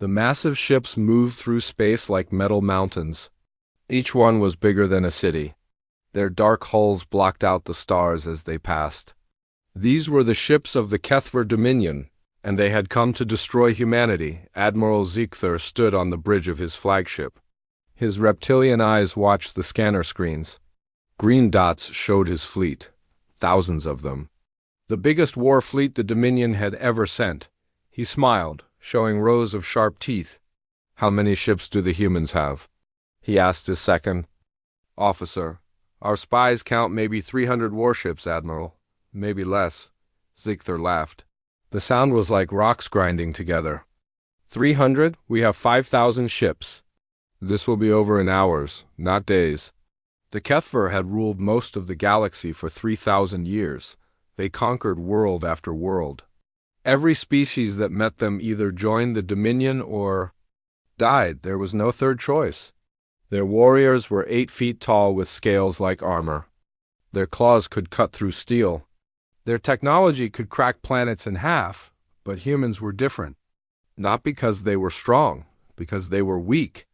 The massive ships moved through space like metal mountains. Each one was bigger than a city. Their dark hulls blocked out the stars as they passed. These were the ships of the HFY Dominion, and they had come to destroy humanity. Admiral Ziegther stood on the bridge of his flagship. His reptilian eyes watched the scanner screens. Green dots showed his fleet, thousands of them. The biggest war fleet the Dominion had ever sent. He smiled, showing rows of sharp teeth. "How many ships do the humans have?" he asked his second officer. "Our spies count maybe 300 warships, Admiral. Maybe less." Ziegther laughed. The sound was like rocks grinding together. 300? We have 5,000 ships. This will be over in hours, not days. The HFY had ruled most of the galaxy for 3,000 years. They conquered world after world. Every species that met them either joined the Dominion or died. There was no third choice. Their warriors were 8 feet tall with scales like armor. Their claws could cut through steel. Their technology could crack planets in half, but humans were different. Not because they were strong, because they were weak.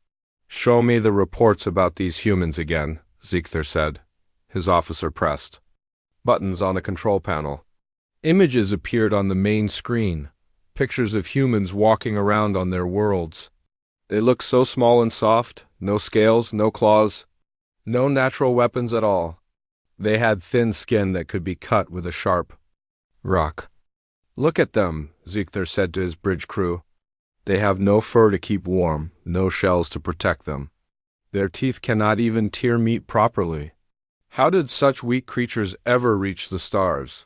"Show me the reports about these humans again," Ziegther said. His officer pressed buttons on a control panel. Images appeared on the main screen, pictures of humans walking around on their worlds. They looked so small and soft, no scales, no claws, no natural weapons at all. They had thin skin that could be cut with a sharp rock. "Look at them," Ziegther said to his bridge crew. "They have no fur to keep warm, no shells to protect them. Their teeth cannot even tear meat properly. How did such weak creatures ever reach the stars?"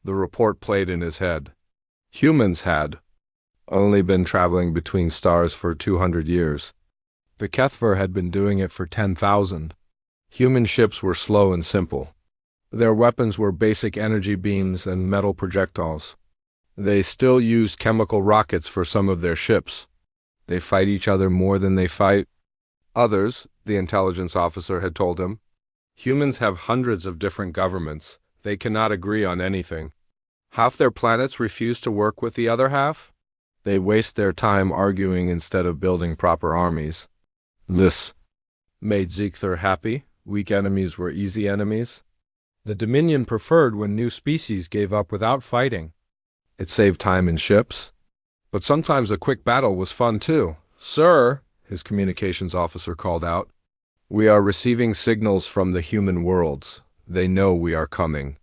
The report played in his head. Humans had only been traveling between stars for 200 years. The HFY had been doing it for 10,000. Human ships were slow and simple. Their weapons were basic energy beams and metal projectiles. They still used chemical rockets for some of their ships. They fight each other more than they fight others, the intelligence officer had told him. Humans have hundreds of different governments. They cannot agree on anything. Half their planets refuse to work with the other half. They waste their time arguing instead of building proper armies. This made Ziegther happy. Weak enemies were easy enemies. The Dominion preferred when new species gave up without fighting. It saved time in ships. But sometimes a quick battle was fun too. "Sir," his communications officer called out, "we are receiving signals from the human worlds. They know we are coming."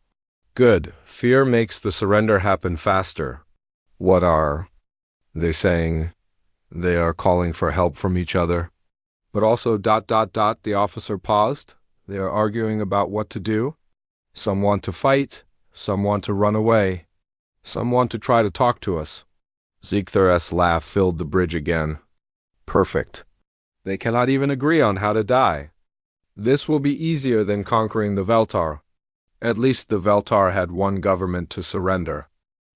"Good. Fear makes the surrender happen faster." "What are they saying?" "They are calling for help from each other." "But also ... The officer paused. "They are arguing about what to do. Some want to fight, some want to run away, some want to try to talk to us." Ziegther's laugh filled the bridge again. "Perfect. They cannot even agree on how to die. This will be easier than conquering the Veltar." At least the Veltar had one government to surrender.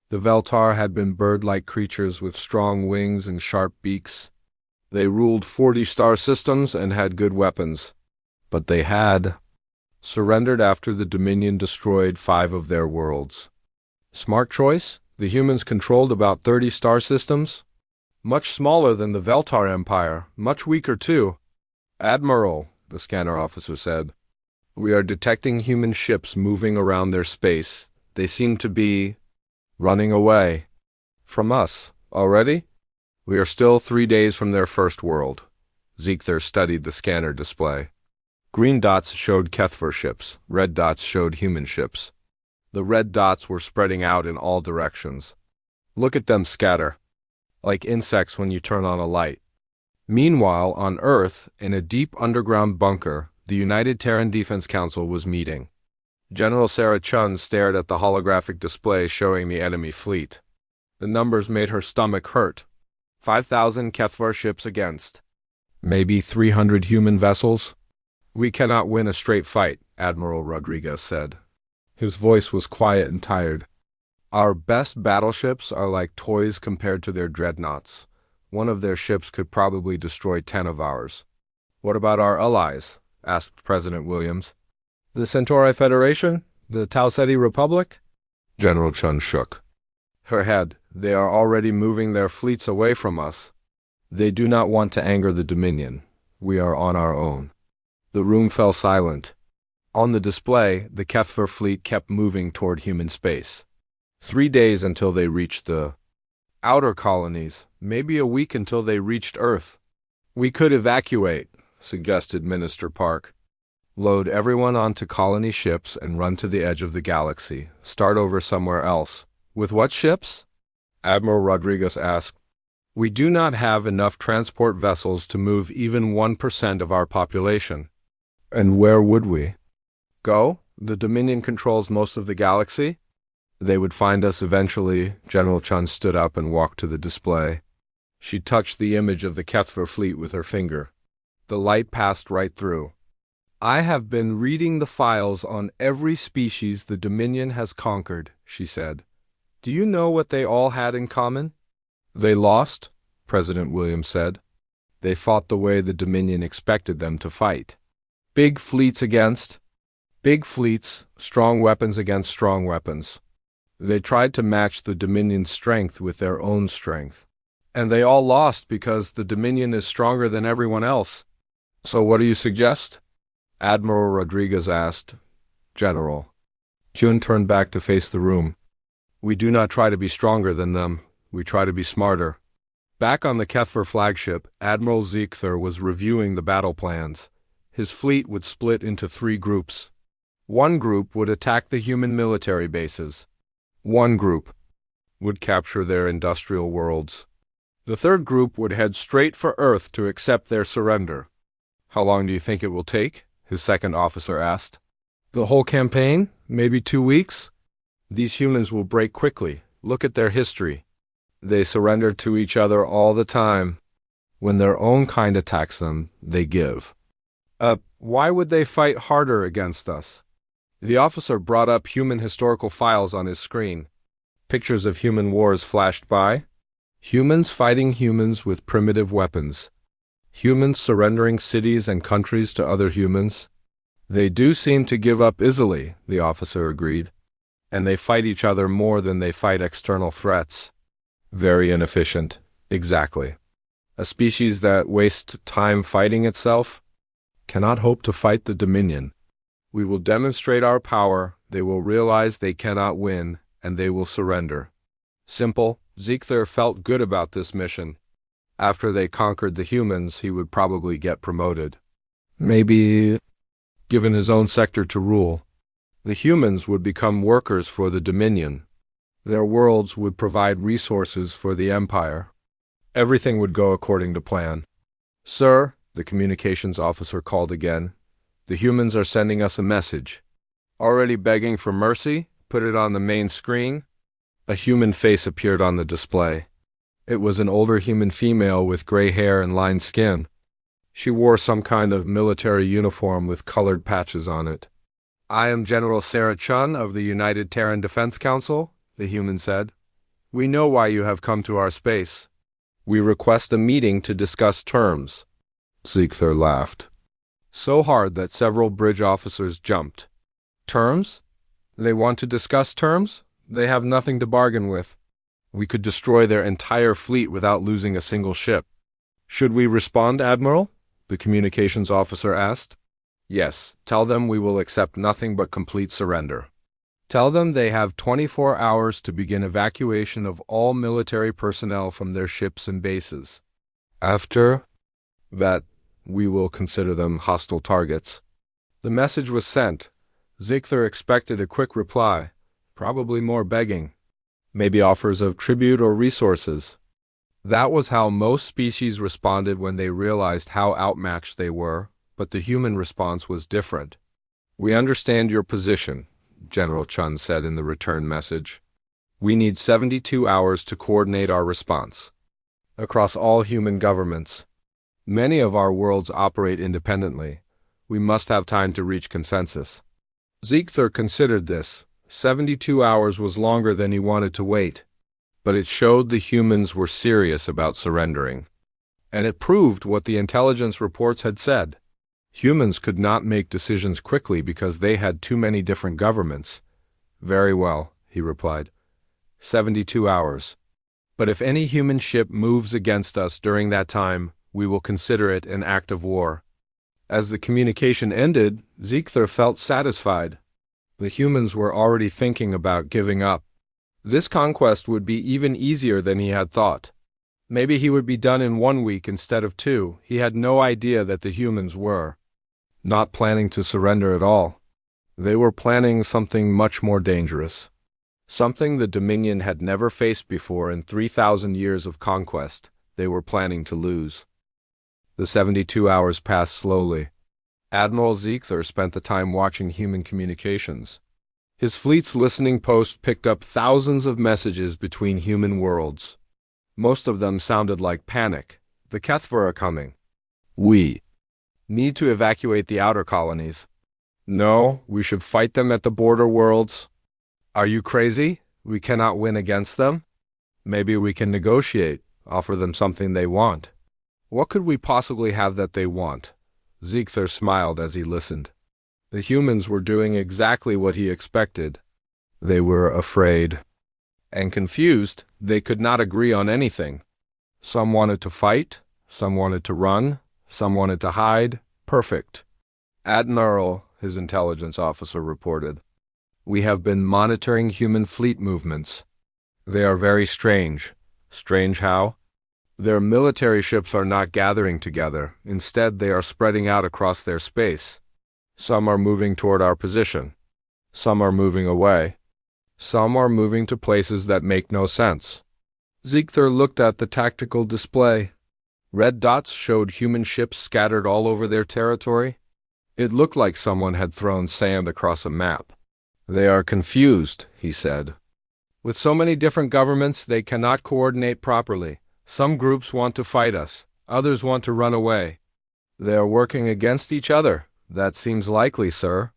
The Veltar had been bird-like creatures with strong wings and sharp beaks. They ruled 40 star systems and had good weapons. But they had surrendered after the Dominion destroyed 5 of their worlds. Smart choice? The humans controlled about 30 star systems. Much smaller than the Veltar Empire, much weaker too. "Admiral," the scanner officer said, "we are detecting human ships moving around their space. They seem to be running away from us. Already? We are still 3 days from their first world." Ziegther studied the scanner display. Green dots showed HFY ships. Red dots showed human ships. The red dots were spreading out in all directions. "Look at them scatter, like insects when you turn on a light." Meanwhile, on Earth, in a deep underground bunker, the United Terran Defense Council was meeting. General Sarah Chun stared at the holographic display showing the enemy fleet. The numbers made her stomach hurt. 5,000 HFY ships against maybe 300 human vessels. "We cannot win a straight fight," Admiral Rodriguez said. His voice was quiet and tired. "Our best battleships are like toys compared to their dreadnoughts. One of their ships could probably destroy 10 of ours." "What about our allies?" asked President Williams. "The Centauri Federation? The Tau Ceti Republic?" General Chun shook her head. "They are already moving their fleets away from us. They do not want to anger the Dominion. We are on our own. The room fell silent. On the display, the Kefir fleet kept moving toward human space. 3 days until they reached the outer colonies, maybe a week until they reached Earth. We could evacuate, suggested Minister Park. Load everyone onto colony ships and run to the edge of the galaxy. Start over somewhere else. With what ships? Admiral Rodriguez asked. We do not have enough transport vessels to move even 1% of our population. And where would we go? The Dominion controls most of the galaxy. They would find us eventually. General Chun stood up and walked to the display. She touched the image of the Kefir fleet with her finger. The light passed right through. I have been reading the files on every species the Dominion has conquered, she said. Do you know what they all had in common? They lost, President Williams said. They fought the way the Dominion expected them to fight. Big fleets against big fleets, strong weapons against strong weapons. They tried to match the Dominion's strength with their own strength. And they all lost because the Dominion is stronger than everyone else. So what do you suggest? Admiral Rodriguez asked. General. Jun turned back to face the room. We do not try to be stronger than them. We try to be smarter. Back on the Kefir flagship, Admiral Ziegther was reviewing the battle plans. His fleet would split into 3 groups. One group would attack the human military bases. One group would capture their industrial worlds. The third group would head straight for Earth to accept their surrender. How long do you think it will take? His second officer asked. The whole campaign? Maybe 2 weeks? These humans will break quickly. Look at their history. They surrender to each other all the time. When their own kind attacks them, they give. Why would they fight harder against us? The officer brought up human historical files on his screen. Pictures of human wars flashed by. Humans fighting humans with primitive weapons. Humans surrendering cities and countries to other humans. They do seem to give up easily, the officer agreed. And they fight each other more than they fight external threats. Very inefficient. Exactly. A species that wastes time fighting itself cannot hope to fight the Dominion. We will demonstrate our power, they will realize they cannot win, and they will surrender. Simple. Ziegther felt good about this mission. After they conquered the humans, he would probably get promoted. Maybe given his own sector to rule. The humans would become workers for the Dominion. Their worlds would provide resources for the Empire. Everything would go according to plan. Sir, the communications officer called again. The humans are sending us a message. Already begging for mercy? Put it on the main screen. A human face appeared on the display. It was an older human female with gray hair and lined skin. She wore some kind of military uniform with colored patches on it. I am General Sarah Chun of the United Terran Defense Council, the human said. We know why you have come to our space. We request a meeting to discuss terms. Ziegther laughed. So hard that several bridge officers jumped. Terms? They want to discuss terms? They have nothing to bargain with. We could destroy their entire fleet without losing a single ship. Should we respond, Admiral? The communications officer asked. Yes, tell them we will accept nothing but complete surrender. Tell them they have 24 hours to begin evacuation of all military personnel from their ships and bases. After that, we will consider them hostile targets. The message was sent. Ziegther expected a quick reply, probably more begging. Maybe offers of tribute or resources. That was how most species responded when they realized how outmatched they were, but the human response was different. We understand your position, General Chun said in the return message. We need 72 hours to coordinate our response. Across all human governments. Many of our worlds operate independently. We must have time to reach consensus. Ziegther considered this. 72 hours was longer than he wanted to wait. But it showed the humans were serious about surrendering. And it proved what the intelligence reports had said. Humans could not make decisions quickly because they had too many different governments. Very well, he replied. 72 hours. But if any human ship moves against us during that time, we will consider it an act of war. As the communication ended, Ziegler felt satisfied. The humans were already thinking about giving up. This conquest would be even easier than he had thought. Maybe he would be done in 1 week instead of 2. He had no idea that the humans were not planning to surrender at all. They were planning something much more dangerous. Something the Dominion had never faced before in 3,000 years of conquest. They were planning to lose. The 72 hours passed slowly. Admiral Ziegler spent the time watching human communications. His fleet's listening post picked up thousands of messages between human worlds. Most of them sounded like panic. The Kethver are coming. We need to evacuate the outer colonies. No, we should fight them at the border worlds. Are you crazy? We cannot win against them? Maybe we can negotiate, offer them something they want. What could we possibly have that they want? Ziegler smiled as he listened. The humans were doing exactly what he expected. They were afraid and confused. They could not agree on anything. Some wanted to fight, some wanted to run, some wanted to hide. Perfect. Admiral, his intelligence officer reported, we have been monitoring human fleet movements. They are very strange. Strange how? Their military ships are not gathering together. Instead, they are spreading out across their space. Some are moving toward our position. Some are moving away. Some are moving to places that make no sense. Ziegler looked at the tactical display. Red dots showed human ships scattered all over their territory. It looked like someone had thrown sand across a map. They are confused, he said. With so many different governments, they cannot coordinate properly. Some groups want to fight us. Others want to run away. They are working against each other. That seems likely, sir.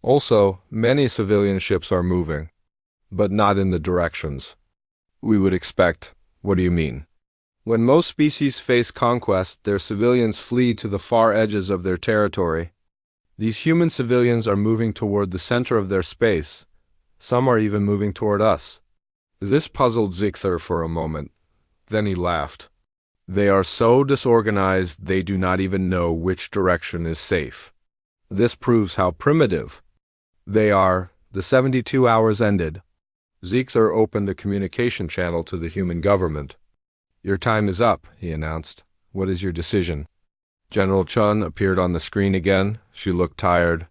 Also, many civilian ships are moving, but not in the directions we would expect. What do you mean? When most species face conquest, their civilians flee to the far edges of their territory. These human civilians are moving toward the center of their space. Some are even moving toward us. This puzzled Ziegler for a moment. Then he laughed. They are so disorganized they do not even know which direction is safe. This proves how primitive they are. The 72 hours ended. Ziegler opened a communication channel to the human government. Your time is up, he announced. What is your decision? General Chun appeared on the screen again. She looked tired.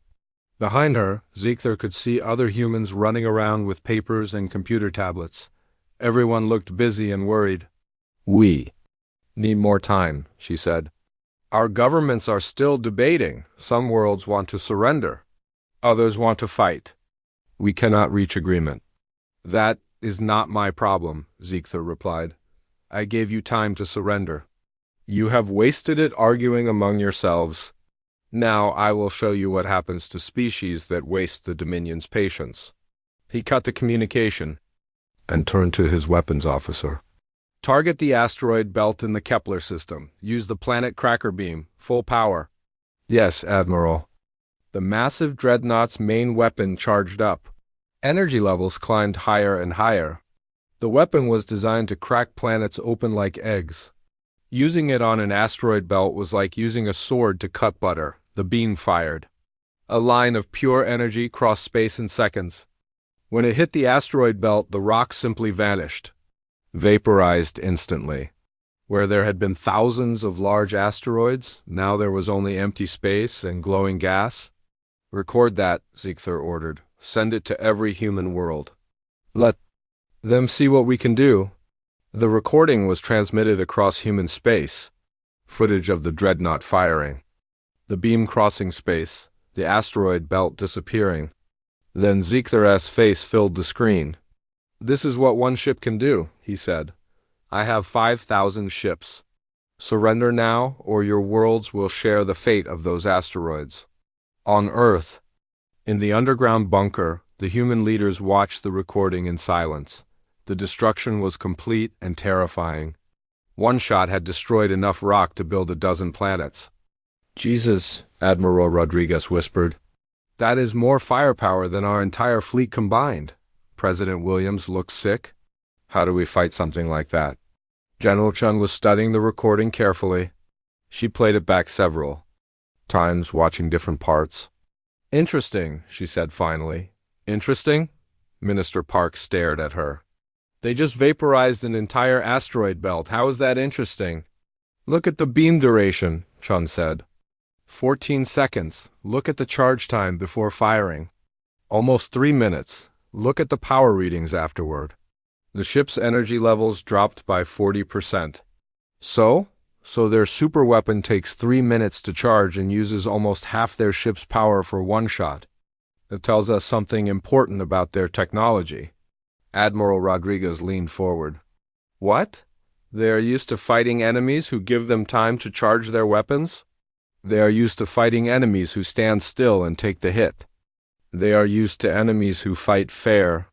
Behind her, Ziegler could see other humans running around with papers and computer tablets. Everyone looked busy and worried. We need more time, she said. Our governments are still debating. Some worlds want to surrender. Others want to fight. We cannot reach agreement. That is not my problem, Ziegler replied. I gave you time to surrender. You have wasted it arguing among yourselves. Now I will show you what happens to species that waste the Dominion's patience. He cut the communication and turned to his weapons officer. Target the asteroid belt in the Kepler system. Use the planet cracker beam. Full power. Yes, Admiral. The massive dreadnought's main weapon charged up. Energy levels climbed higher and higher. The weapon was designed to crack planets open like eggs. Using it on an asteroid belt was like using a sword to cut butter. The beam fired. A line of pure energy crossed space in seconds. When it hit the asteroid belt, the rock simply vanished. Vaporized instantly. Where there had been thousands of large asteroids, now there was only empty space and glowing gas. Record that, Ziegler ordered. Send it to every human world. Let them see what we can do. The recording was transmitted across human space. Footage of the dreadnought firing. The beam crossing space. The asteroid belt disappearing. Then Ziegler's face filled the screen. This is what one ship can do, he said. I have 5,000 ships. Surrender now, or your worlds will share the fate of those asteroids. On Earth, in the underground bunker, the human leaders watched the recording in silence. The destruction was complete and terrifying. One shot had destroyed enough rock to build a dozen planets. Jesus, Admiral Rodriguez whispered. That is more firepower than our entire fleet combined. President Williams looked sick. How do we fight something like that? General Chun was studying the recording carefully. She played it back several times, watching different parts. Interesting, she said finally. Interesting? Minister Park stared at her. They just vaporized an entire asteroid belt. How is that interesting? Look at the beam duration, Chun said. 14 seconds. Look at the charge time before firing. Almost 3 minutes. Look at the power readings afterward. The ship's energy levels dropped by 40%. So their superweapon takes 3 minutes to charge and uses almost half their ship's power for one shot. That tells us something important about their technology. Admiral Rodriguez leaned forward. What? They are used to fighting enemies who give them time to charge their weapons? They are used to fighting enemies who stand still and take the hit. They are used to enemies who fight fair.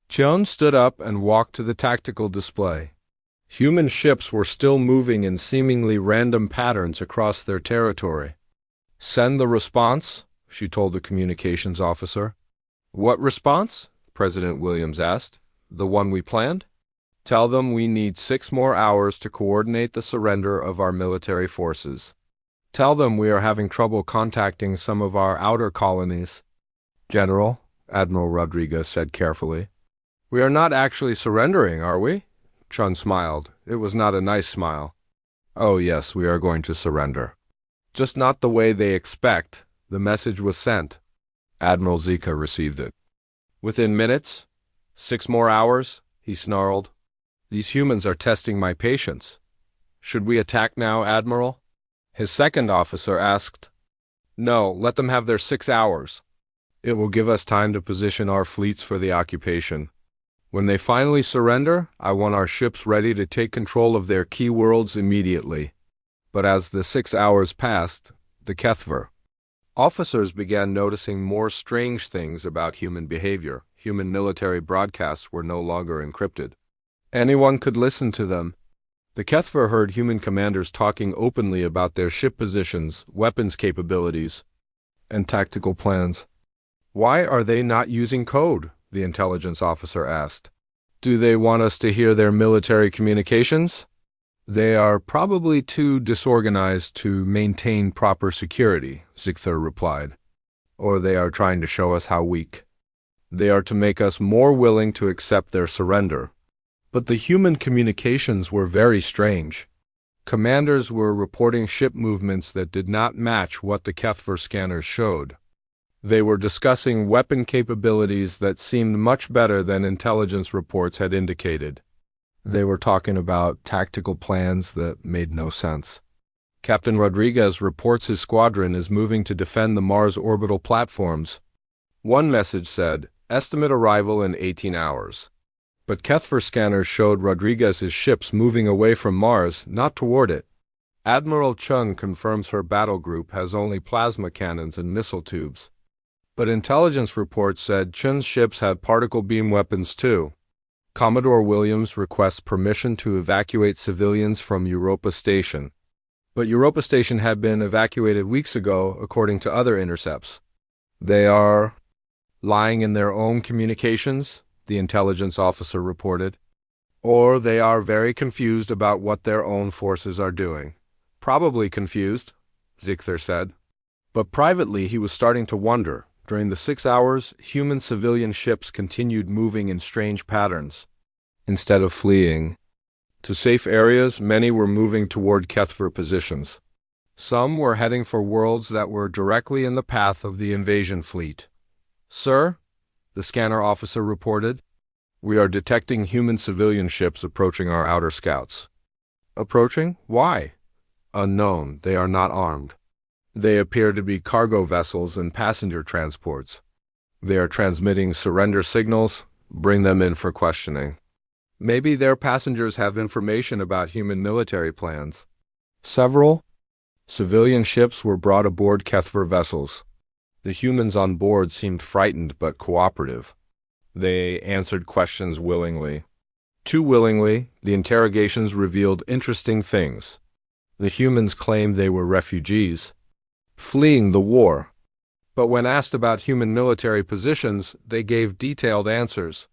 Chun stood up and walked to the tactical display. Human ships were still moving in seemingly random patterns across their territory. Send the response, she told the communications officer. What response? President Williams asked. The one we planned? Tell them we need 6 more hours to coordinate the surrender of our military forces. Tell them we are having trouble contacting some of our outer colonies. General, Admiral Rodriguez said carefully. We are not actually surrendering, are we? Chun smiled. It was not a nice smile. Oh yes, we are going to surrender. Just not the way they expect. The message was sent. Admiral Zika received it. Within minutes? 6 more hours? He snarled. These humans are testing my patience. Should we attack now, Admiral? His second officer asked. No, let them have their 6 hours. It will give us time to position our fleets for the occupation. When they finally surrender, I want our ships ready to take control of their key worlds immediately. But as the 6 hours passed, the Kethver officers began noticing more strange things about human behavior. Human military broadcasts were no longer encrypted. Anyone could listen to them. The Kethver heard human commanders talking openly about their ship positions, weapons capabilities, and tactical plans. Why are they not using code? The intelligence officer asked. Do they want us to hear their military communications? They are probably too disorganized to maintain proper security, Zigthar replied. Or they are trying to show us how weak. They are to make us more willing to accept their surrender. But the human communications were very strange. Commanders were reporting ship movements that did not match what the Kethver scanners showed. They were discussing weapon capabilities that seemed much better than intelligence reports had indicated. They were talking about tactical plans that made no sense. Captain Rodriguez reports his squadron is moving to defend the Mars orbital platforms. One message said, estimate arrival in 18 hours. But Kethver scanners showed Rodriguez's ships moving away from Mars, not toward it. Admiral Chung confirms her battle group has only plasma cannons and missile tubes. But intelligence reports said Chun's ships had particle beam weapons too. Commodore Williams requests permission to evacuate civilians from Europa Station. But Europa Station had been evacuated weeks ago, according to other intercepts. They are lying in their own communications, the intelligence officer reported. Or they are very confused about what their own forces are doing. Probably confused, Zigthar said. But privately he was starting to wonder. During the 6 hours, human civilian ships continued moving in strange patterns. Instead of fleeing to safe areas, many were moving toward Kethver positions. Some were heading for worlds that were directly in the path of the invasion fleet. Sir, the scanner officer reported, we are detecting human civilian ships approaching our outer scouts. Approaching? Why? Unknown. They are not armed. They appear to be cargo vessels and passenger transports. They are transmitting surrender signals. Bring them in for questioning. Maybe their passengers have information about human military plans. Several civilian ships were brought aboard Kethver vessels. The humans on board seemed frightened but cooperative. They answered questions willingly. Too willingly, the interrogations revealed interesting things. The humans claimed they were refugees, fleeing the war. But when asked about human military positions, they gave detailed answers.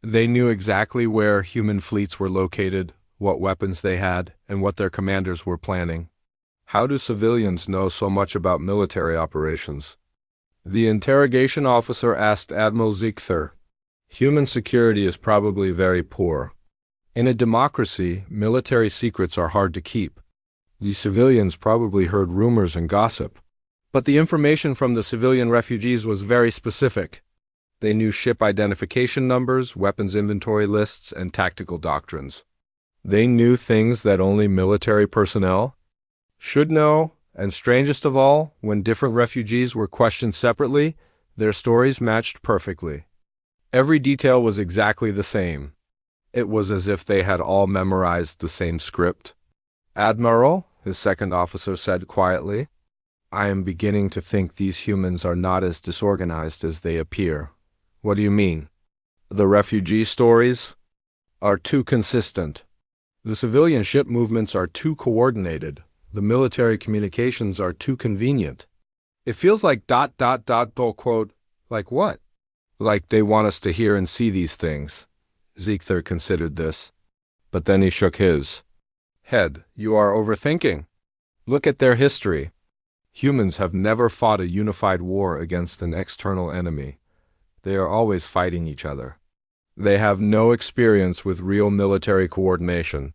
They knew exactly where human fleets were located, what weapons they had, and what their commanders were planning. How do civilians know so much about military operations? The interrogation officer asked Admiral Ziegler. Human security is probably very poor. In a democracy, military secrets are hard to keep. The civilians probably heard rumors and gossip. But the information from the civilian refugees was very specific. They knew ship identification numbers, weapons inventory lists, and tactical doctrines. They knew things that only military personnel should know, and strangest of all, when different refugees were questioned separately, their stories matched perfectly. Every detail was exactly the same. It was as if they had all memorized the same script. "Admiral," his second officer said quietly, "I am beginning to think these humans are not as disorganized as they appear." "What do you mean?" "The refugee stories are too consistent. The civilian ship movements are too coordinated. The military communications are too convenient. It feels like ... quote, like what?" "Like they want us to hear and see these things." Ziegler considered this, but then he shook his head. "You are overthinking. Look at their history. Humans have never fought a unified war against an external enemy. They are always fighting each other. They have no experience with real military coordination.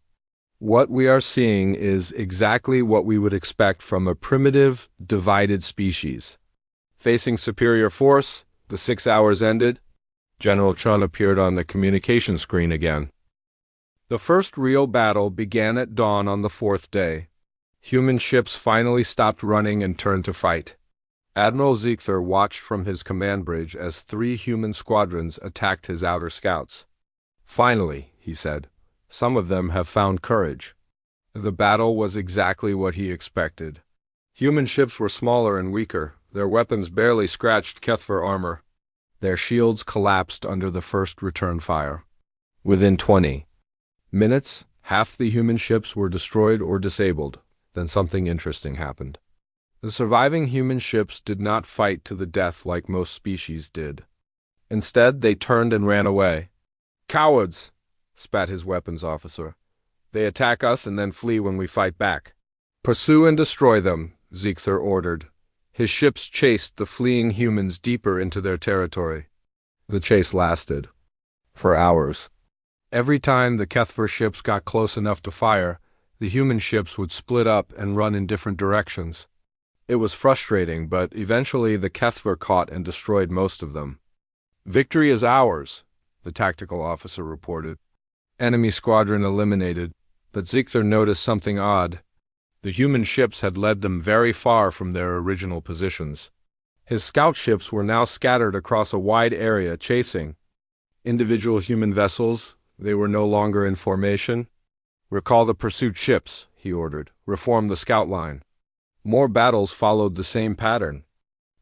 What we are seeing is exactly what we would expect from a primitive, divided species." Facing superior force, the 6 hours ended. General Chun appeared on the communication screen again. The first real battle began at dawn on the 4th day. Human ships finally stopped running and turned to fight. Admiral Ziegler watched from his command bridge as 3 human squadrons attacked his outer scouts. "Finally," he said, "some of them have found courage." The battle was exactly what he expected. Human ships were smaller and weaker. Their weapons barely scratched Kethver armor. Their shields collapsed under the first return fire. Within 20 minutes, half the human ships were destroyed or disabled. Then something interesting happened. The surviving human ships did not fight to the death like most species did. Instead, they turned and ran away. "Cowards!" spat his weapons officer. "They attack us and then flee when we fight back." "Pursue and destroy them," Ziegler ordered. His ships chased the fleeing humans deeper into their territory. The chase lasted for hours. Every time the Kethver ships got close enough to fire, the human ships would split up and run in different directions. It was frustrating, but eventually the Kethver caught and destroyed most of them. "Victory is ours," the tactical officer reported. Enemy squadron eliminated, but Ziegler noticed something odd. The human ships had led them very far from their original positions. His scout ships were now scattered across a wide area chasing individual human vessels. They were no longer in formation. "Recall the pursuit ships," he ordered. "Reform the scout line." More battles followed the same pattern.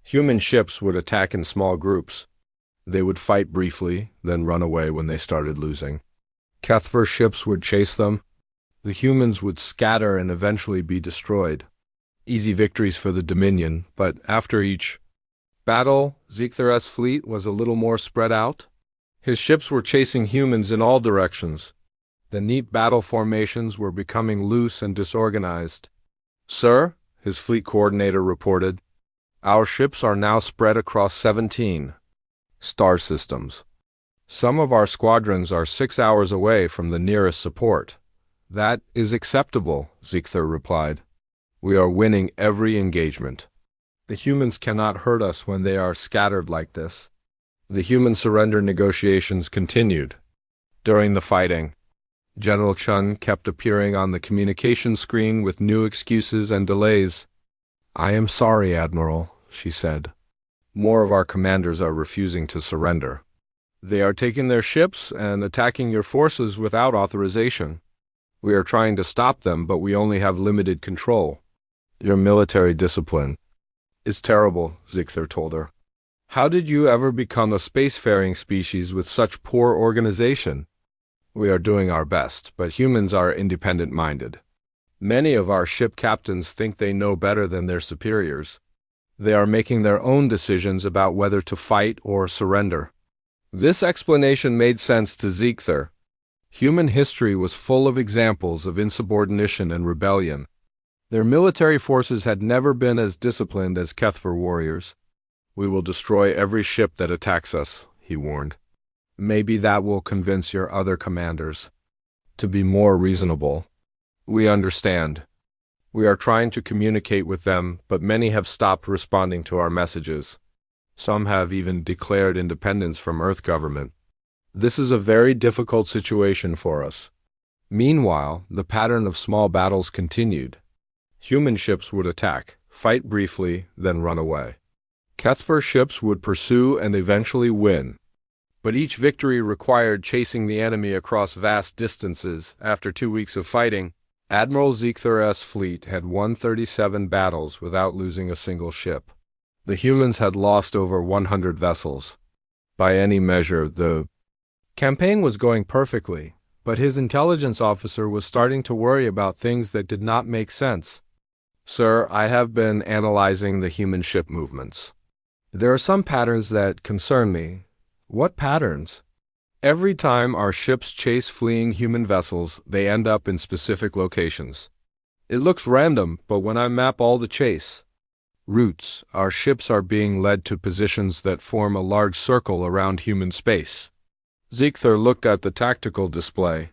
Human ships would attack in small groups. They would fight briefly, then run away when they started losing. Kethver ships would chase them. The humans would scatter and eventually be destroyed. Easy victories for the Dominion, but after each battle, Ziegler's fleet was a little more spread out. His ships were chasing humans in all directions. The neat battle formations were becoming loose and disorganized. "Sir," his fleet coordinator reported, "our ships are now spread across 17 star systems. Some of our squadrons are 6 hours away from the nearest support." "That is acceptable," Ziegler replied. "We are winning every engagement. The humans cannot hurt us when they are scattered like this." The human surrender negotiations continued. During the fighting, General Chun kept appearing on the communication screen with new excuses and delays. "I am sorry, Admiral," she said. "More of our commanders are refusing to surrender. They are taking their ships and attacking your forces without authorization. We are trying to stop them, but we only have limited control. Your military discipline is terrible," Ziegler told her. "How did you ever become a spacefaring species with such poor organization?" "We are doing our best, but humans are independent-minded. Many of our ship captains think they know better than their superiors. They are making their own decisions about whether to fight or surrender. This explanation made sense to Ziegler. Human history was full of examples of insubordination and rebellion. Their military forces had never been as disciplined as HFY warriors. "We will destroy every ship that attacks us," he warned. "Maybe that will convince your other commanders to be more reasonable." "We understand. We are trying to communicate with them, but many have stopped responding to our messages. Some have even declared independence from Earth government. This is a very difficult situation for us." Meanwhile, the pattern of small battles continued. Human ships would attack, fight briefly, then run away. HFY ships would pursue and eventually win. But each victory required chasing the enemy across vast distances. After 2 weeks of fighting, Admiral Ziegler's fleet had won 37 battles without losing a single ship. The humans had lost over 100 vessels. By any measure, the campaign was going perfectly, but his intelligence officer was starting to worry about things that did not make sense. "Sir, I have been analyzing the human ship movements. There are some patterns that concern me." "What patterns?" "Every time our ships chase fleeing human vessels, they end up in specific locations. It looks random, but when I map all the chase routes, our ships are being led to positions that form a large circle around human space." Ziegler looked at the tactical display.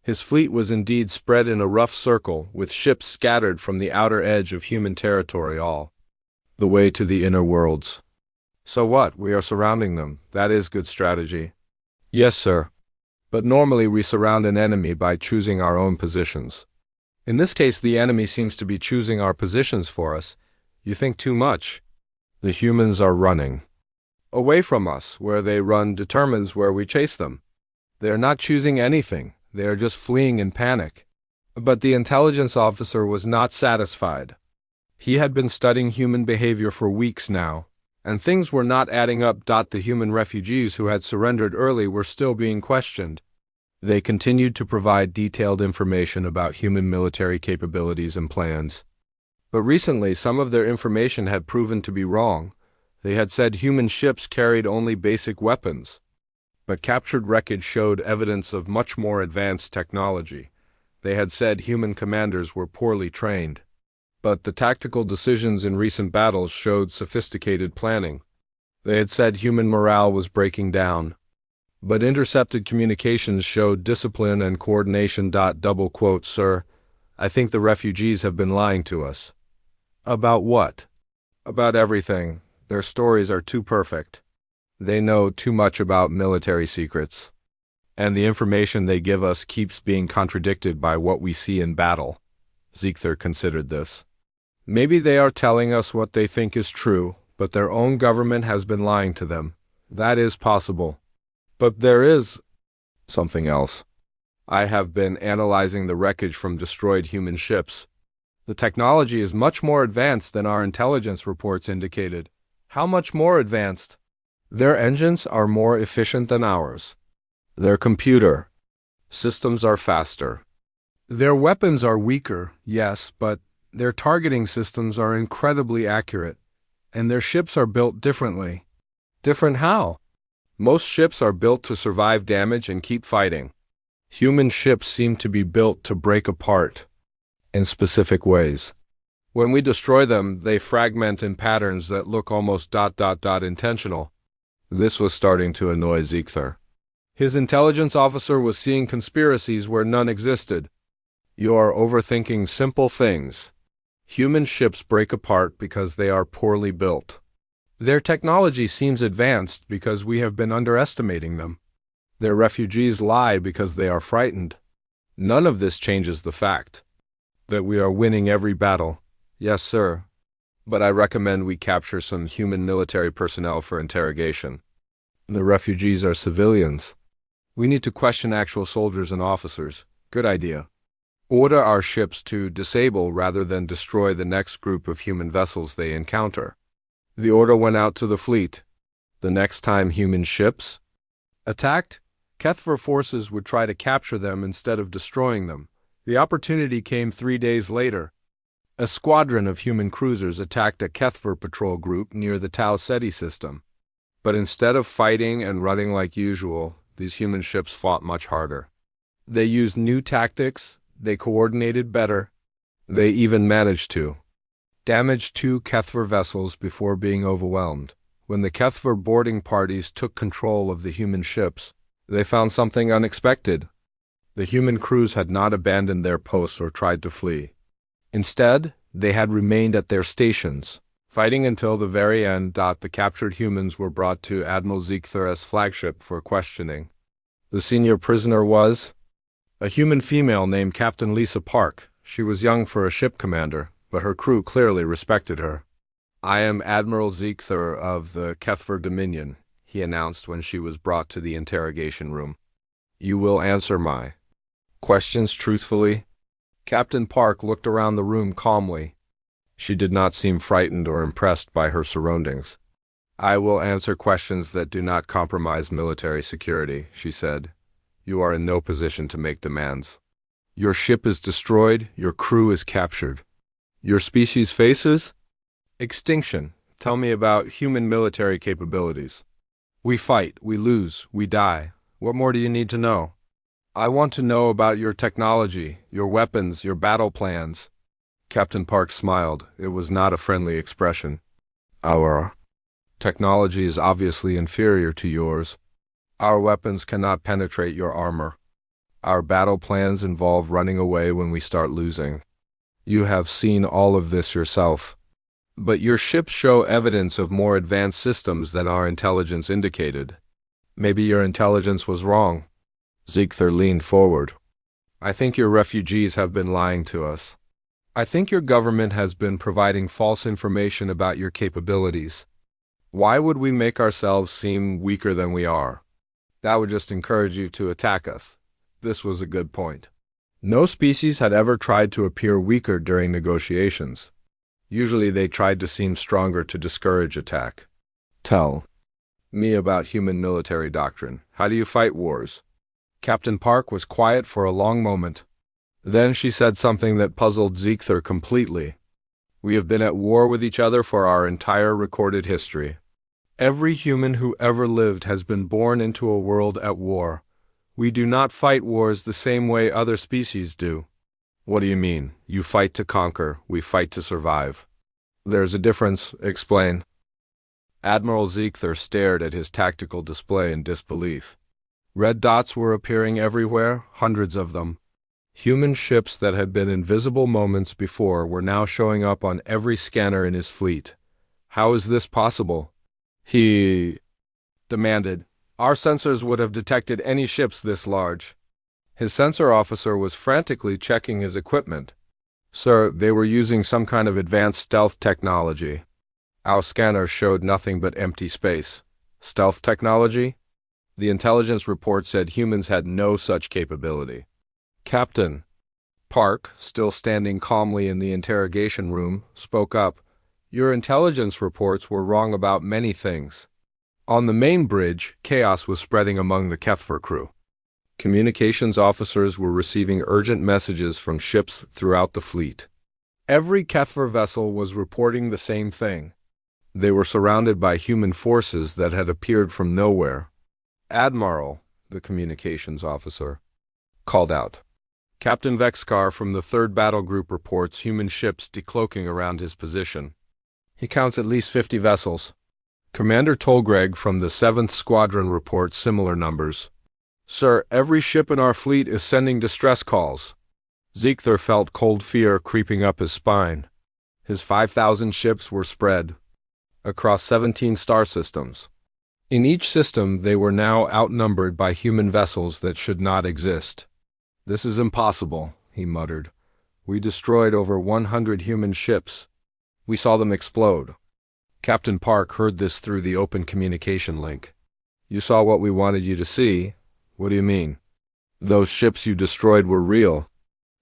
His fleet was indeed spread in a rough circle, with ships scattered from the outer edge of human territory all the way to the inner worlds. "So what? We are surrounding them. That is good strategy." "Yes, sir. But normally we surround an enemy by choosing our own positions. In this case, the enemy seems to be choosing our positions for us. You think too much." "The humans are running away from us. Where they run determines where we chase them. They are not choosing anything. They are just fleeing in panic." But the intelligence officer was not satisfied. He had been studying human behavior for weeks now, and things were not adding up. The human refugees who had surrendered early were still being questioned. They continued to provide detailed information about human military capabilities and plans. But recently, some of their information had proven to be wrong. They had said human ships carried only basic weapons. But captured wreckage showed evidence of much more advanced technology. They had said human commanders were poorly trained. But the tactical decisions in recent battles showed sophisticated planning. They had said human morale was breaking down. But intercepted communications showed discipline and coordination. "Sir, I think the refugees have been lying to us." "About what?" "About everything. Their stories are too perfect. They know too much about military secrets. And the information they give us keeps being contradicted by what we see in battle." Ziegler considered this. "Maybe they are telling us what they think is true, but their own government has been lying to them. That is possible. But there is something else. I have been analyzing the wreckage from destroyed human ships. The technology is much more advanced than our intelligence reports indicated." "How much more advanced?" "Their engines are more efficient than ours. Their computer systems are faster. Their weapons are weaker, yes, but their targeting systems are incredibly accurate. And their ships are built differently." "Different how?" "Most ships are built to survive damage and keep fighting. Human ships seem to be built to break apart in specific ways. When we destroy them, they fragment in patterns that look almost intentional." This was starting to annoy Ziegler. His intelligence officer was seeing conspiracies where none existed. "You are overthinking simple things. Human ships break apart because they are poorly built. Their technology seems advanced because we have been underestimating them. Their refugees lie because they are frightened. None of this changes the fact that we are winning every battle." "Yes, sir. But I recommend we capture some human military personnel for interrogation." "The refugees are civilians. We need to question actual soldiers and officers." "Good idea. Order our ships to disable rather than destroy the next group of human vessels they encounter." The order went out to the fleet. The next time human ships attacked, HFY forces would try to capture them instead of destroying them. The opportunity came 3 days later. A squadron of human cruisers attacked a HFY patrol group near the Tau Ceti system. But instead of fighting and running like usual, these human ships fought much harder. They used new tactics, they coordinated better, they even managed to damage two Kethver vessels before being overwhelmed. When the Kethver boarding parties took control of the human ships, they found something unexpected. The human crews had not abandoned their posts or tried to flee. Instead, they had remained at their stations, fighting until the very end. The captured humans were brought to Admiral Ziegther's flagship for questioning. The senior prisoner was a human female named Captain Lisa Park. She was young for a ship commander, but her crew clearly respected her. "I am Admiral Ziegther of the Kethver Dominion," he announced when she was brought to the interrogation room. "You will answer my questions truthfully?" Captain Park looked around the room calmly. She did not seem frightened or impressed by her surroundings. "I will answer questions that do not compromise military security," she said. "You are in no position to make demands. Your ship is destroyed, your crew is captured. Your species faces extinction. Tell me about human military capabilities. We fight, we lose, we die. What more do you need to know? I want to know about your technology, your weapons, your battle plans." Captain Park smiled. It was not a friendly expression. "Our technology is obviously inferior to yours. Our weapons cannot penetrate your armor. Our battle plans involve running away when we start losing. You have seen all of this yourself. But your ships show evidence of more advanced systems than our intelligence indicated. Maybe your intelligence was wrong." Ziegther leaned forward. "I think your refugees have been lying to us. I think your government has been providing false information about your capabilities. Why would we make ourselves seem weaker than we are? That would just encourage you to attack us." This was a good point. No species had ever tried to appear weaker during negotiations. Usually they tried to seem stronger to discourage attack. "Tell me about human military doctrine. How do you fight wars?" Captain Park was quiet for a long moment. Then she said something that puzzled Ziegther completely. "We have been at war with each other for our entire recorded history. Every human who ever lived has been born into a world at war. We do not fight wars the same way other species do." "What do you mean? You fight to conquer, we fight to survive." "There's a difference. Explain." Admiral Ziegther stared at his tactical display in disbelief. Red dots were appearing everywhere, hundreds of them. Human ships that had been invisible moments before were now showing up on every scanner in his fleet. "How is this possible?" he demanded. "Our sensors would have detected any ships this large." His sensor officer was frantically checking his equipment. "Sir, they were using some kind of advanced stealth technology. Our scanners showed nothing but empty space." "Stealth technology?" The intelligence report said humans had no such capability. Captain Park, still standing calmly in the interrogation room, spoke up. "Your intelligence reports were wrong about many things." On the main bridge, chaos was spreading among the Kethver crew. Communications officers were receiving urgent messages from ships throughout the fleet. Every Kethver vessel was reporting the same thing. They were surrounded by human forces that had appeared from nowhere. "Admiral," the communications officer called out. "Captain Vexkar from the 3rd Battle Group reports human ships decloaking around his position. He counts at least 50 vessels. Commander Tolgreg from the 7th Squadron reports similar numbers. Sir, every ship in our fleet is sending distress calls." Ziegther felt cold fear creeping up his spine. His 5,000 ships were spread across 17 star systems. In each system, they were now outnumbered by human vessels that should not exist. "This is impossible," he muttered. "We destroyed over 100 human ships. We saw them explode." Captain Park heard this through the open communication link. "You saw what we wanted you to see? What do you mean?" "Those ships you destroyed were real.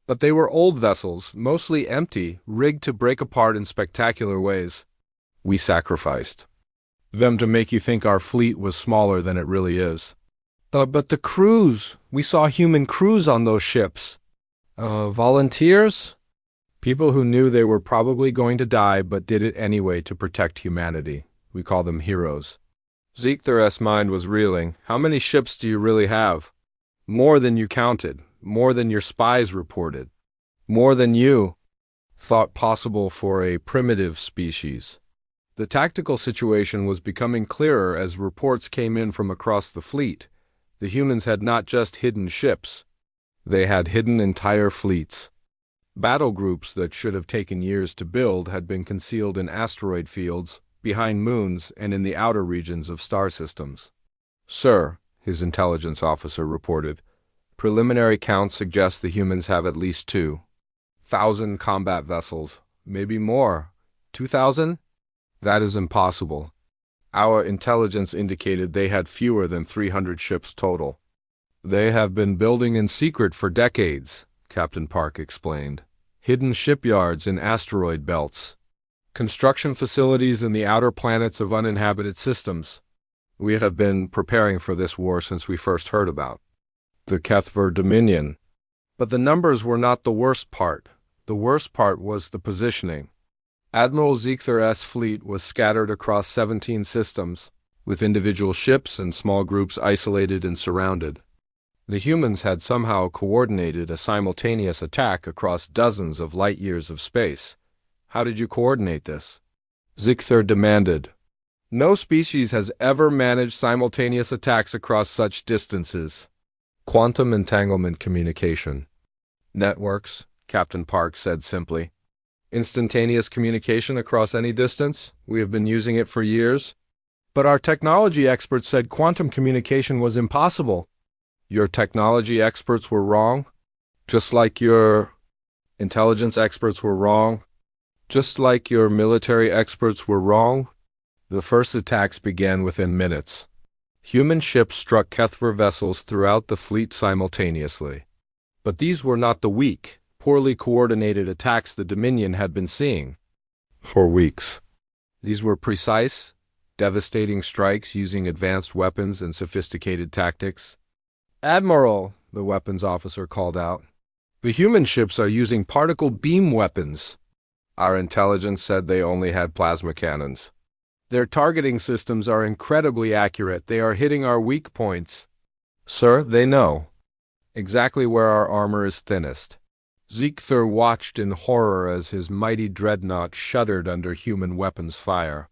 But they were old vessels, mostly empty, rigged to break apart in spectacular ways. We sacrificed them to make you think our fleet was smaller than it really is." But the crews! We saw human crews on those ships." Volunteers?" "People who knew they were probably going to die but did it anyway to protect humanity. We call them heroes." Zeekth's mind was reeling. How many ships do you really have? More than you counted. More than your spies reported. More than you thought possible for a primitive species. The tactical situation was becoming clearer as reports came in from across the fleet. The humans had not just hidden ships. They had hidden entire fleets. Battle groups that should have taken years to build had been concealed in asteroid fields, behind moons, and in the outer regions of star systems. Sir, his intelligence officer reported, preliminary counts suggest the humans have at least 2,000 combat vessels, maybe more. 2,000? That is impossible. Our intelligence indicated they had fewer than 300 ships total. They have been building in secret for decades, Captain Park explained. Hidden shipyards in asteroid belts. Construction facilities in the outer planets of uninhabited systems. We have been preparing for this war since we first heard about the Kethver Dominion. But the numbers were not the worst part. The worst part was the positioning. Admiral Zeekth's fleet was scattered across 17 systems, with individual ships and small groups isolated and surrounded. The humans had somehow coordinated a simultaneous attack across dozens of light-years of space. How did you coordinate this? Zeekth demanded. No species has ever managed simultaneous attacks across such distances. Quantum entanglement communication. Networks, Captain Park said simply. Instantaneous communication across any distance? We have been using it for years. But our technology experts said quantum communication was impossible. Your technology experts were wrong? Just like your intelligence experts were wrong? Just like your military experts were wrong? The first attacks began within minutes. Human ships struck Kethver vessels throughout the fleet simultaneously. But these were not the weak, poorly coordinated attacks the Dominion had been seeing for weeks. These were precise, devastating strikes using advanced weapons and sophisticated tactics. Admiral, the weapons officer called out, the human ships are using particle beam weapons. Our intelligence said they only had plasma cannons. Their targeting systems are incredibly accurate. They are hitting our weak points. Sir, they know exactly where our armor is thinnest. Zeekth watched in horror as his mighty dreadnought shuddered under human weapons fire.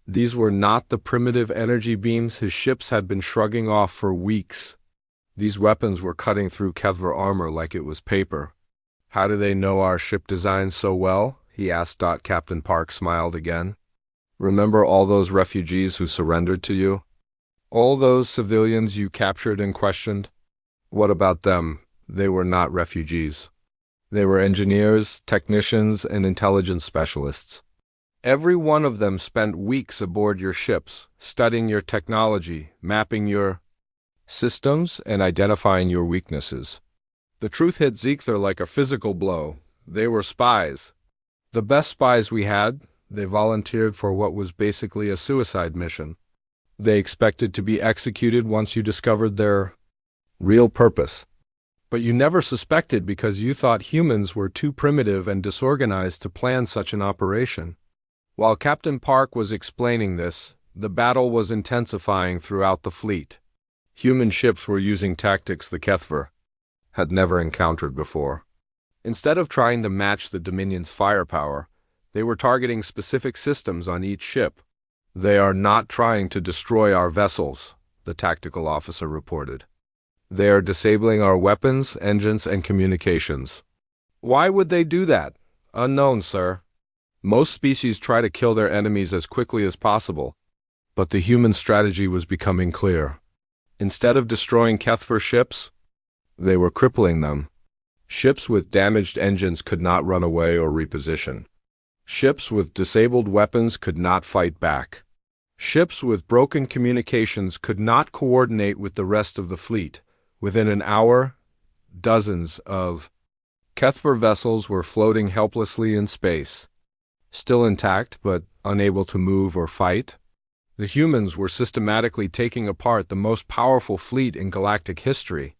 These were not the primitive energy beams his ships had been shrugging off for weeks. These weapons were cutting through Kethver armor like it was paper. How do they know our ship design so well? He asked. Captain Park smiled again. Remember all those refugees who surrendered to you? All those civilians you captured and questioned? What about them? They were not refugees. They were engineers, technicians, and intelligence specialists. Every one of them spent weeks aboard your ships, studying your technology, mapping your systems, and identifying your weaknesses. The truth hit Zeekth like a physical blow. They were spies. The best spies we had. They volunteered for what was basically a suicide mission. They expected to be executed once you discovered their real purpose. But you never suspected because you thought humans were too primitive and disorganized to plan such an operation. While Captain Park was explaining this, the battle was intensifying throughout the fleet. Human ships were using tactics the Kethver had never encountered before. Instead of trying to match the Dominion's firepower, they were targeting specific systems on each ship. They are not trying to destroy our vessels, the tactical officer reported. They are disabling our weapons, engines, and communications. Why would they do that? Unknown, sir. Most species try to kill their enemies as quickly as possible. But the human strategy was becoming clear. Instead of destroying Kethver ships, they were crippling them. Ships with damaged engines could not run away or reposition. Ships with disabled weapons could not fight back. Ships with broken communications could not coordinate with the rest of the fleet. Within an hour, dozens of Kethver vessels were floating helplessly in space. Still intact, but unable to move or fight. The humans were systematically taking apart the most powerful fleet in galactic history.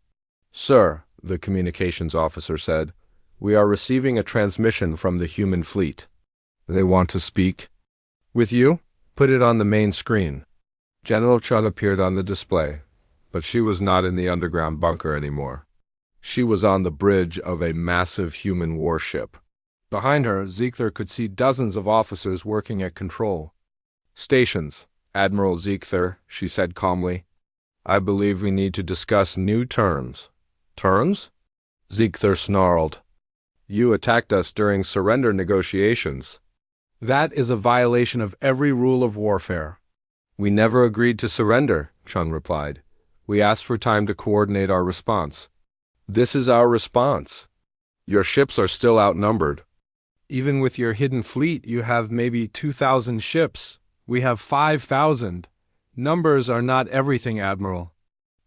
Sir, the communications officer said, we are receiving a transmission from the human fleet. They want to speak with you? Put it on the main screen. General Chun appeared on the display, but she was not in the underground bunker anymore. She was on the bridge of a massive human warship. Behind her, Ziegler could see dozens of officers working at control. "Stations, Admiral Ziegler," she said calmly. "I believe we need to discuss new terms." "Terms?" Ziegler snarled. "You attacked us during surrender negotiations. That is a violation of every rule of warfare." "We never agreed to surrender," Chun replied. "We asked for time to coordinate our response." "This is our response. Your ships are still outnumbered. Even with your hidden fleet, you have maybe 2,000 ships. We have 5,000. Numbers are not everything, Admiral.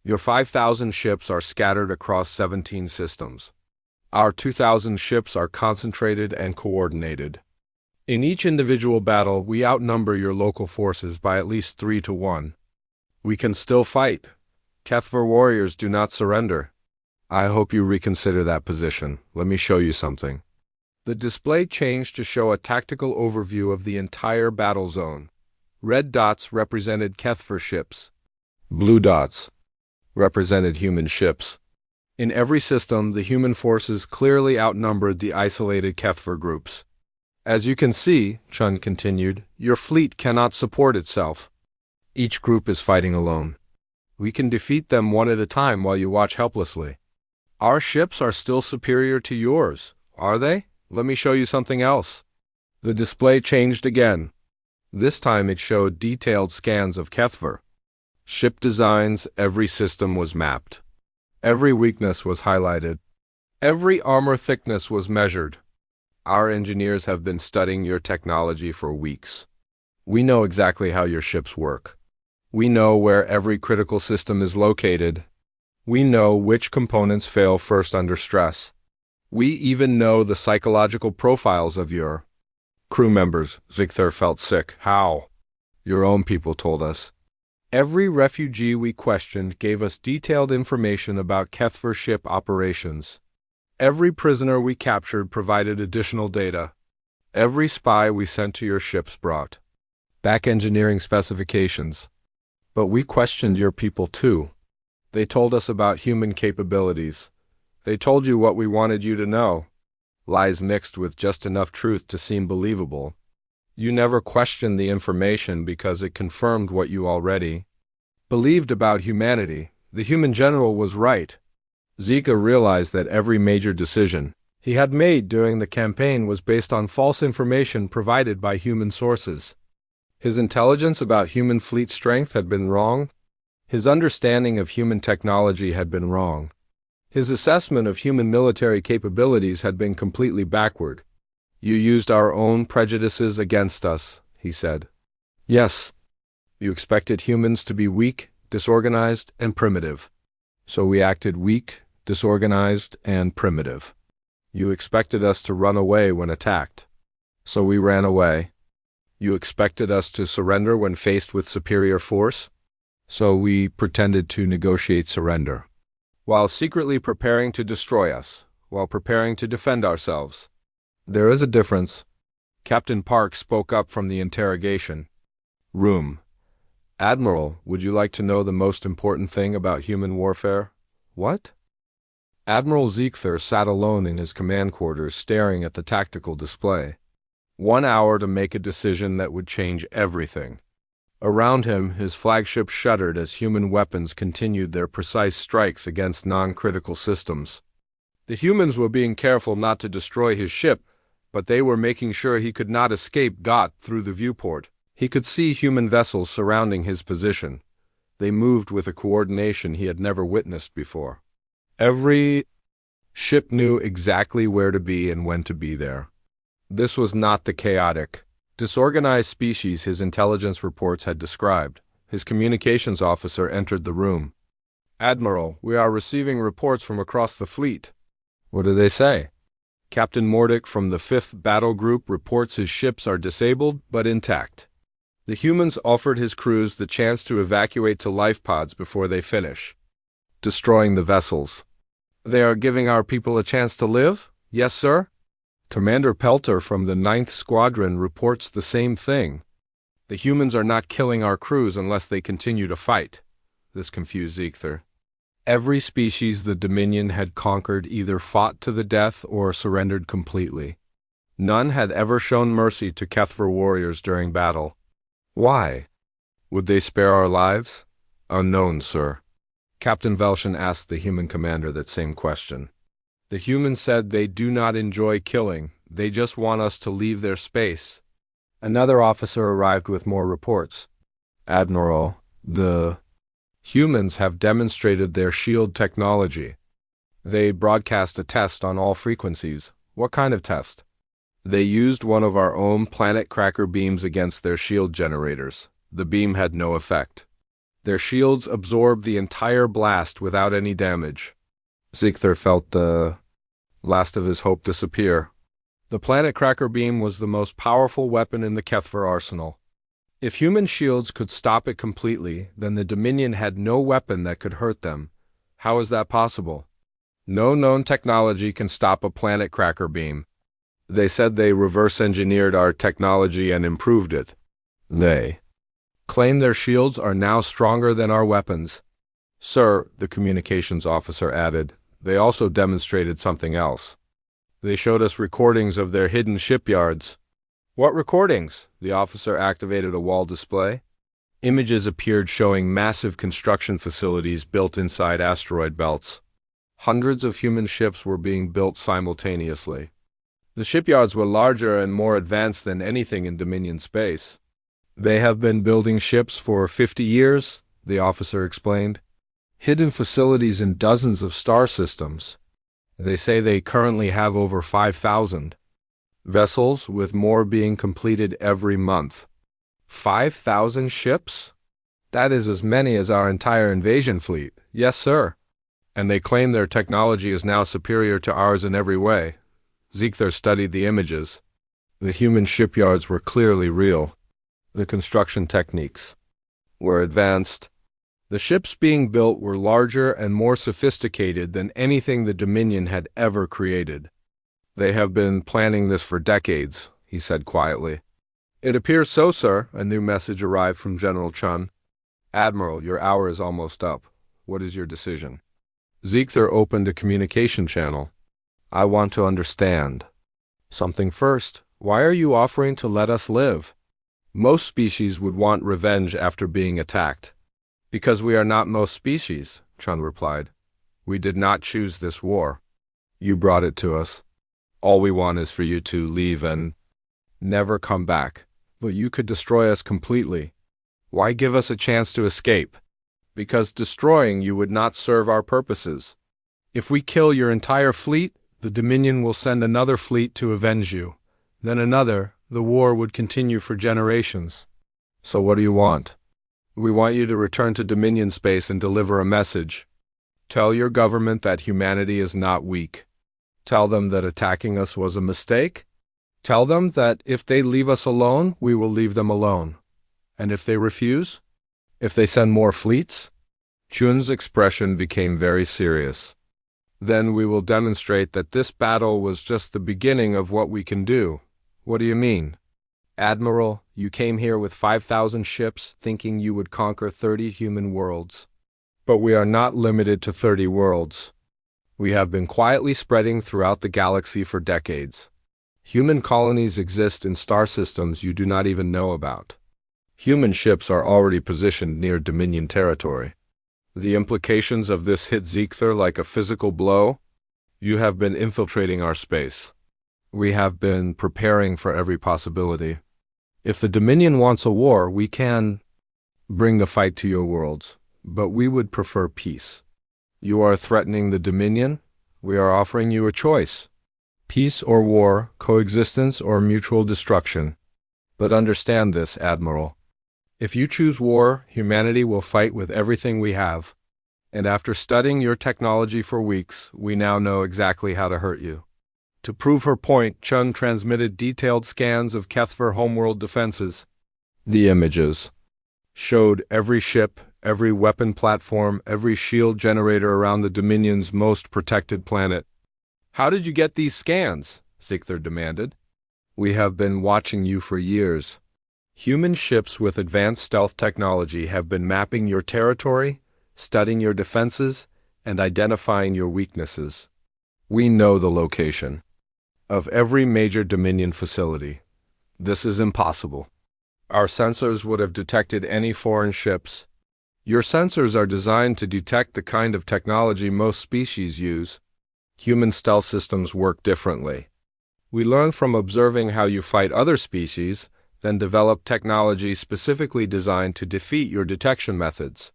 Your 5,000 ships are scattered across 17 systems. Our 2,000 ships are concentrated and coordinated. In each individual battle, we outnumber your local forces by at least 3 to 1. We can still fight. HFY warriors do not surrender. I hope you reconsider that position. Let me show you something." The display changed to show a tactical overview of the entire battle zone. Red dots represented HFY ships. Blue dots represented human ships. In every system, the human forces clearly outnumbered the isolated HFY groups. "As you can see," Chun continued, "your fleet cannot support itself. Each group is fighting alone. We can defeat them one at a time while you watch helplessly. Our ships are still superior to yours, are they? Let me show you something else." The display changed again. This time it showed detailed scans of HFY. Ship designs, every system was mapped. Every weakness was highlighted. Every armor thickness was measured. Our engineers have been studying your technology for weeks. We know exactly how your ships work. We know where every critical system is located. We know which components fail first under stress. We even know the psychological profiles of your crew members." Ziegler felt sick. "How?" "Your own people told us. Every refugee we questioned gave us detailed information about HFY ship operations. Every prisoner we captured provided additional data. Every spy we sent to your ships brought back engineering specifications. But we questioned your people too. They told us about human capabilities. They told you what we wanted you to know. Lies mixed with just enough truth to seem believable. You never questioned the information because it confirmed what you already believed about humanity. The human general was right." Ziegler realized that every major decision he had made during the campaign was based on false information provided by human sources. His intelligence about human fleet strength had been wrong. His understanding of human technology had been wrong. His assessment of human military capabilities had been completely backward. "You used our own prejudices against us," he said. "Yes. You expected humans to be weak, disorganized, and primitive. So we acted weak, disorganized, and primitive. You expected us to run away when attacked. So we ran away. You expected us to surrender when faced with superior force. So we pretended to negotiate surrender, while secretly preparing to destroy us, while preparing to defend ourselves. There is a difference." Captain Park spoke up from the interrogation room. "Admiral, would you like to know the most important thing about human warfare?" "What?" Admiral Ziegler sat alone in his command quarters staring at the tactical display. 1 hour to make a decision that would change everything. Around him, his flagship shuddered as human weapons continued their precise strikes against non-critical systems. The humans were being careful not to destroy his ship, but they were making sure he could not escape Gott through the viewport. He could see human vessels surrounding his position. They moved with a coordination he had never witnessed before. Every ship knew exactly where to be and when to be there. This was not the chaotic, disorganized species his intelligence reports had described. His communications officer entered the room. "Admiral, we are receiving reports from across the fleet." "What do they say?" "Captain Mordick from the 5th Battle Group reports his ships are disabled but intact. The humans offered his crews the chance to evacuate to life pods before they finish destroying the vessels." "They are giving our people a chance to live?" "Yes, sir." "Commander Pelter from the 9th Squadron reports the same thing." The humans are not killing our crews unless they continue to fight. This confused Ziegler. Every species the Dominion had conquered either fought to the death or surrendered completely. None had ever shown mercy to HFY warriors during battle. Why? Would they spare our lives? Unknown, sir. Captain Velshin asked the human commander that same question. The humans said they do not enjoy killing, they just want us to leave their space. Another officer arrived with more reports. Admiral, the humans have demonstrated their shield technology. They broadcast a test on all frequencies. What kind of test? They used one of our own planet cracker beams against their shield generators. The beam had no effect. Their shields absorbed the entire blast without any damage. Ziegler felt the last of his hope disappear. The planet cracker beam was the most powerful weapon in the HFY arsenal. If human shields could stop it completely, then the Dominion had no weapon that could hurt them. How is that possible? No known technology can stop a planet cracker beam. They said they reverse-engineered our technology and improved it. They claim their shields are now stronger than our weapons. Sir, the communications officer added, they also demonstrated something else. They showed us recordings of their hidden shipyards. What recordings? The officer activated a wall display. Images appeared showing massive construction facilities built inside asteroid belts. Hundreds of human ships were being built simultaneously. The shipyards were larger and more advanced than anything in Dominion space. They have been building ships for 50 years, the officer explained. Hidden facilities in dozens of star systems. They say they currently have over 5,000 vessels, with more being completed every month. 5,000 ships? That is as many as our entire invasion fleet. Yes, sir. And they claim their technology is now superior to ours in every way. Ziegler studied the images. The human shipyards were clearly real. The construction techniques were advanced. The ships being built were larger and more sophisticated than anything the Dominion had ever created. They have been planning this for decades, he said quietly. It appears so, sir, a new message arrived from General Chun. Admiral, your hour is almost up. What is your decision? Ziegler opened a communication channel. I want to understand something first. Why are you offering to let us live? Most species would want revenge after being attacked. Because we are not most species, Chun replied. We did not choose this war. You brought it to us. All we want is for you to leave and never come back. But you could destroy us completely. Why give us a chance to escape? Because destroying you would not serve our purposes. If we kill your entire fleet, the Dominion will send another fleet to avenge you. Then another. The war would continue for generations. So what do you want? We want you to return to Dominion space and deliver a message. Tell your government that humanity is not weak. Tell them that attacking us was a mistake. Tell them that if they leave us alone, we will leave them alone. And if they refuse? If they send more fleets? Chun's expression became very serious. Then we will demonstrate that this battle was just the beginning of what we can do. What do you mean? Admiral, you came here with 5,000 ships thinking you would conquer 30 human worlds. But we are not limited to 30 worlds. We have been quietly spreading throughout the galaxy for decades. Human colonies exist in star systems you do not even know about. Human ships are already positioned near Dominion territory. The implications of this hit Ziegler like a physical blow. You have been infiltrating our space. We have been preparing for every possibility. If the Dominion wants a war, we can bring the fight to your worlds, but we would prefer peace. You are threatening the Dominion? We are offering you a choice. Peace or war, coexistence or mutual destruction. But understand this, Admiral. If you choose war, humanity will fight with everything we have. And after studying your technology for weeks, we now know exactly how to hurt you. To prove her point, Chun transmitted detailed scans of HFY homeworld defenses. The images showed every ship, every weapon platform, every shield generator around the Dominion's most protected planet. How did you get these scans? Ziegler demanded. We have been watching you for years. Human ships with advanced stealth technology have been mapping your territory, studying your defenses, and identifying your weaknesses. We know the location of every major Dominion facility. This is impossible. Our sensors would have detected any foreign ships. Your sensors are designed to detect the kind of technology most species use. Human stealth systems work differently. We learn from observing how you fight other species, then develop technology specifically designed to defeat your detection methods.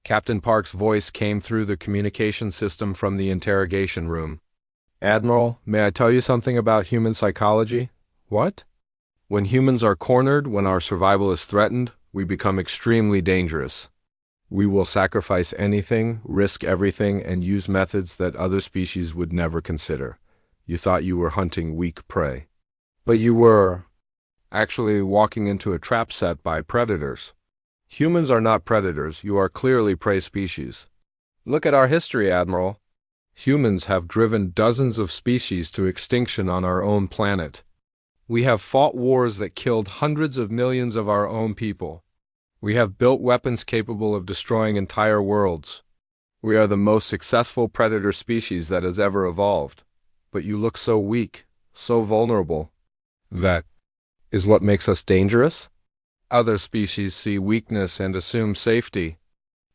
Captain Park's voice came through the communication system from the interrogation room. Admiral, may I tell you something about human psychology? What? When humans are cornered, when our survival is threatened, we become extremely dangerous. We will sacrifice anything, risk everything, and use methods that other species would never consider. You thought you were hunting weak prey. But you were actually walking into a trap set by predators. Humans are not predators. You are clearly prey species. Look at our history, Admiral. Humans have driven dozens of species to extinction on our own planet. We have fought wars that killed hundreds of millions of our own people. We have built weapons capable of destroying entire worlds. We are the most successful predator species that has ever evolved. But you look so weak, so vulnerable. That is what makes us dangerous? Other species see weakness and assume safety.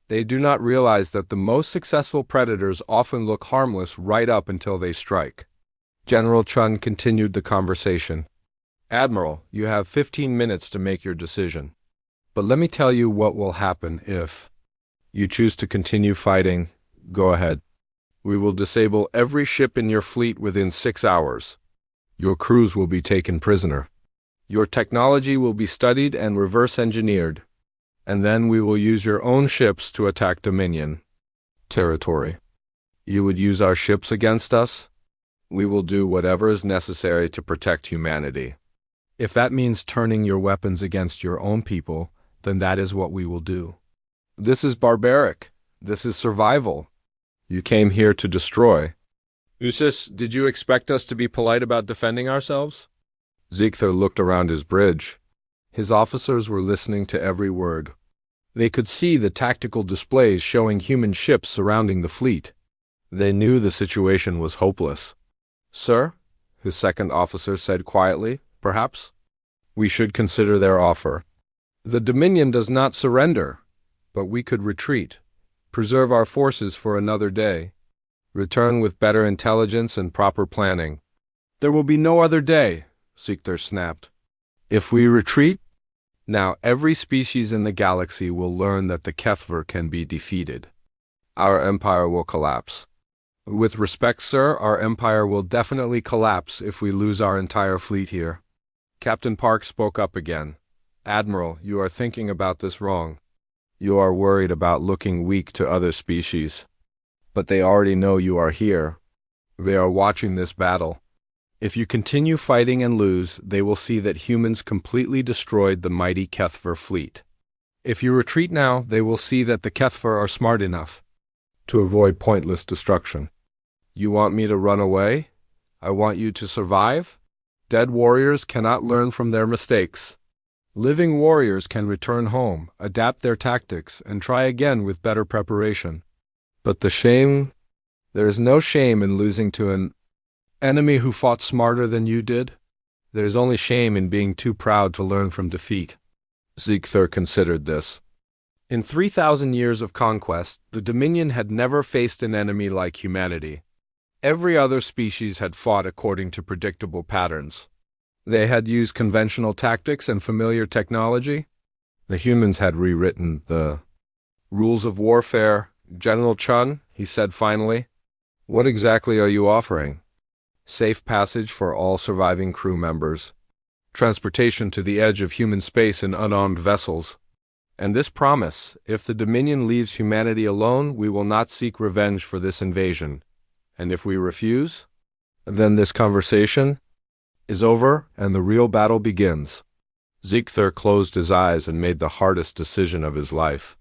They do not realize that the most successful predators often look harmless right up until they strike. General Chun continued the conversation. Admiral, you have 15 minutes to make your decision. But let me tell you what will happen if you choose to continue fighting. Go ahead. We will disable every ship in your fleet within 6 hours. Your crews will be taken prisoner. Your technology will be studied and reverse-engineered, and then we will use your own ships to attack Dominion territory. You would use our ships against us? We will do whatever is necessary to protect humanity. If that means turning your weapons against your own people, then that is what we will do. This is barbaric. This is survival. You came here to destroy. Usis, did you expect us to be polite about defending ourselves? Ziegther looked around his bridge. His officers were listening to every word. They could see the tactical displays showing human ships surrounding the fleet. They knew the situation was hopeless. Sir, his second officer said quietly, perhaps we should consider their offer. The Dominion does not surrender, but we could retreat, preserve our forces for another day, return with better intelligence and proper planning. There will be no other day, Ziegther snapped. If we retreat, now every species in the galaxy will learn that the Kethver can be defeated. Our empire will collapse. With respect, sir, our empire will definitely collapse if we lose our entire fleet here. Captain Park spoke up again. Admiral, you are thinking about this wrong. You are worried about looking weak to other species. But they already know you are here. They are watching this battle. If you continue fighting and lose, they will see that humans completely destroyed the mighty Kethver fleet. If you retreat now, they will see that the Kethver are smart enough to avoid pointless destruction. You want me to run away? I want you to survive? Dead warriors cannot learn from their mistakes. Living warriors can return home, adapt their tactics, and try again with better preparation. But the shame? There is no shame in losing to an enemy who fought smarter than you did. There is only shame in being too proud to learn from defeat. Ziegther considered this. In 3,000 years of conquest, the Dominion had never faced an enemy like humanity. Every other species had fought according to predictable patterns. They had used conventional tactics and familiar technology. The humans had rewritten the rules of warfare. General Chun, he said finally, what exactly are you offering? Safe passage for all surviving crew members, transportation to the edge of human space in unarmed vessels, and this promise, if the Dominion leaves humanity alone, we will not seek revenge for this invasion. And if we refuse, then this conversation is over and the real battle begins. Ziegther closed his eyes and made the hardest decision of his life.